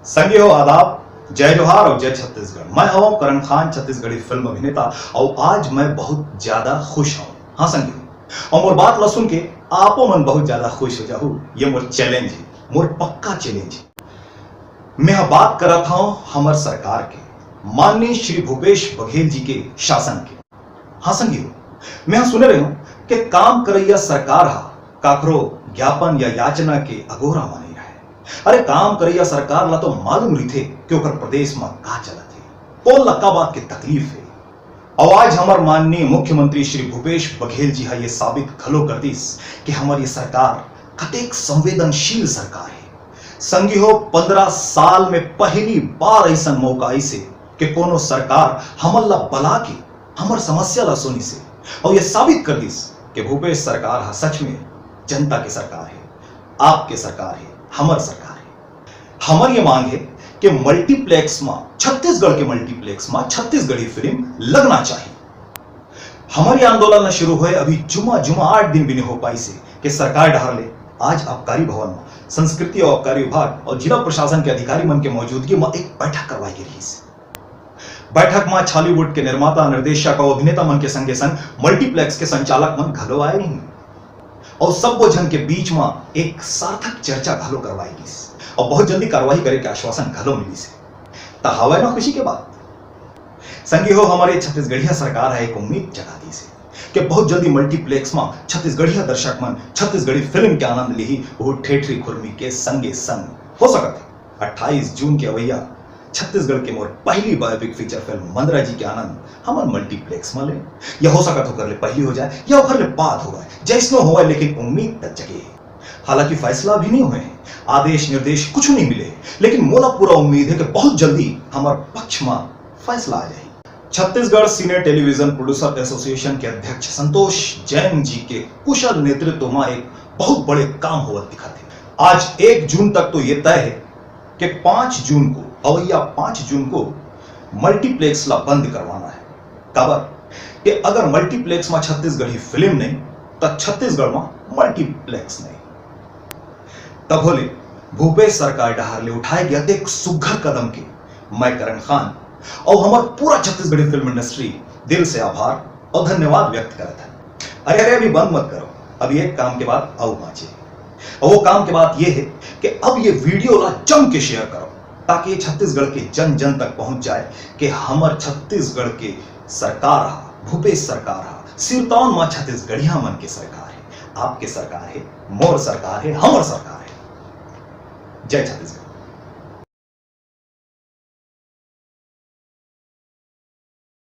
संगी हो आदाब, जय जोहार और जय छत्तीसगढ़। मैं हूं करण खान, छत्तीसगढ़ी फिल्म अभिनेता, और आज मैं बहुत ज्यादा खुश हूं। हाँ संगी हो, और मोर बात ला सुन के आपो मन बहुत ज्यादा खुश हो जाहू। ये मोर चैलेंज है, मोर पक्का चैलेंज है। मैं बात करत हूं हमर सरकार के, माननीय श्री भूपेश बघेल जी के शासन के। हाँ संगी हो, मैं सुने रहे हूं कि काम करैया सरकार हा काकरो ज्ञापन या याचना के अगोरा माने रहे। अरे काम करैया सरकार ला तो मालूम रही थे कि ओकर प्रदेश में का चलत है, कौन लक्का बात के तकलीफ है। और आज हमार माननीय मुख्यमंत्री श्री भूपेश बघेल जी ये साबित खलो कर दिस कि हमारी सरकार कतेक संवेदनशील सरकार है। संगी हो, 15 साल में पहली बार ऐसा मौका ऐसे कि कोनो सरकार हमर ला बला के हमर समस्या ला सुनी से और ये साबित कर दिस कि भूपेश सरकार हा सच में जनता की सरकार है, आपके सरकार है, हमर सरकार है। हमर ये मांग है कि मल्टीप्लेक्स में, छत्तीसगढ़ के मल्टीप्लेक्स में छत्तीसगढ़ी फिल्म लगना चाहिए। हमारी आंदोलन शुरू हुए अभी जुमा 8 दिन भी नहीं हो पाई से कि सरकार डहार ले आज आबकारी भवन में संस्कृति और आबकारी विभाग और जिला प्रशासन के अधिकारी मन के मौजूदगी में एक बैठक करवाई गई है। बैठक में छॉलीवुड के निर्माता, निर्देशक और अभिनेता मन के संगे संग मल्टीप्लेक्स के संचालक मन घलो आए नहीं, और सब जन के बीच में एक सार्थक चर्चा घलो करवाई गई और बहुत जल्दी कार्रवाई करे के आश्वासन घलो मिली से। तो हवा ना खुशी के बाद संगी हो, हमारे छत्तीसगढ़िया सरकार है एक उम्मीद जगा दी से कि बहुत जल्दी मल्टीप्लेक्स में छत्तीसगढ़िया दर्शक मन छत्तीसगढ़ी फिल्म के आनंद ली वो ठेठरी खुरमी के संगे संग हो सकते। 28 जून के अवैया छत्तीसगढ़ के मोर पहली बायोपिक फीचर फिल्म मंदरा जी के आनंद हमर मल्टीप्लेक्स में ले, या हो सकत होकर ले पहली हो जाए या होकर ले बाद हो जाए, जैसनो हो, लेकिन उम्मीद तक जगे। हालांकि फैसला भी नहीं हुए हैं, आदेश निर्देश कुछ नहीं मिले, लेकिन मोला पूरा उम्मीद है कि बहुत जल्दी हमारे पक्ष में फैसला आ जाए। छत्तीसगढ़ सीने टेलीविजन प्रोड्यूसर एसोसिएशन के अध्यक्ष संतोष जैन जी के कुशल नेतृत्व में एक बहुत बड़े काम हुआ दिखाते। आज 1 जून तक तो यह तय है कि 5 जून को अवैया 5 जून को मल्टीप्लेक्स ला बंद करवाना है। खबर कि अगर मल्टीप्लेक्स में छत्तीसगढ़ी फिल्म नहीं तो छत्तीसगढ़ में मल्टीप्लेक्स नहीं। तब होले भूपेश सरकार डहार ले उठाए गया एक सुघर कदम के मैं करण खान और हमार पूरा छत्तीसगढ़ी फिल्म इंडस्ट्री दिल से आभार और धन्यवाद व्यक्त करता है। अरे अभी बंद मत करो, अभी एक काम के बाद आओ बाँचे। और वो काम के बाद ये है कि अब ये वीडियो ला जम के शेयर करो ताकि छत्तीसगढ़ के जन जन तक पहुंच जाए कि हमार छत्तीसगढ़ के सरकार भूपेश सरकार सिरतौन मां छत्तीसगढ़िया मन के सरकार है, आपके सरकार है, मोर सरकार है, हमर सरकार है। जय छत्तीसगढ़।